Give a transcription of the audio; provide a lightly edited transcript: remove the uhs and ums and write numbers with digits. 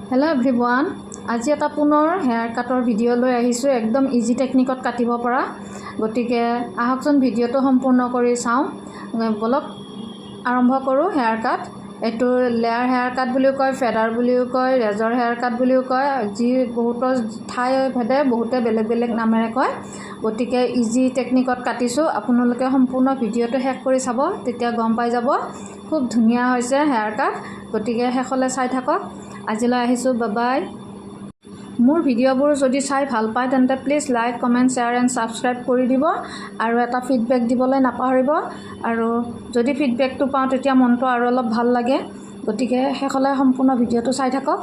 Hello' everyone, আজি এটা পুনৰ হেয়াৰ কাটৰ ভিডিঅ' লৈ আহিছোঁ। একদম ইজি টেকনিকত কাটিব পৰা। গতিকে আহকচোন ভিডিঅ'টো সম্পূৰ্ণ কৰি চাওঁ। বলক আৰম্ভ কৰোঁ হেয়াৰ কাট। এইটো লেয়াৰ হেয়াৰ কাট বুলিও কয়, ফেডাৰ বুলিও কয়, ৰেজৰ হেয়াৰ কাট বুলিও কয়। যি বহুতৰ ঠাই ভেদে বহুতে বেলেগ বেলেগ নামেৰে কয়। গতিকে ইজি টেকনিকত কাটিছোঁ। আপোনালোকে সম্পূৰ্ণ ভিডিঅ'টো শেষ কৰি চাব, তেতিয়া গম পাই যাব খুব ধুনীয়া হৈছে হেয়াৰ কাট। গতিকে শেষলৈ চাই থাকক। আজিলৈ আহিছোঁ, বাই। মোৰ ভিডিঅ'বোৰ যদি চাই ভাল পায় তেন্তে please like, comment, share and subscribe কৰি দিব আৰু এটা ফিডবেক দিবলৈ নাপাহৰিব। আৰু যদি ফিডবেকটো পাওঁ তেতিয়া মনটো আৰু অলপ ভাল লাগে। গতিকে শেষলৈ সম্পূৰ্ণ ভিডিঅ'টো চাই থাকক।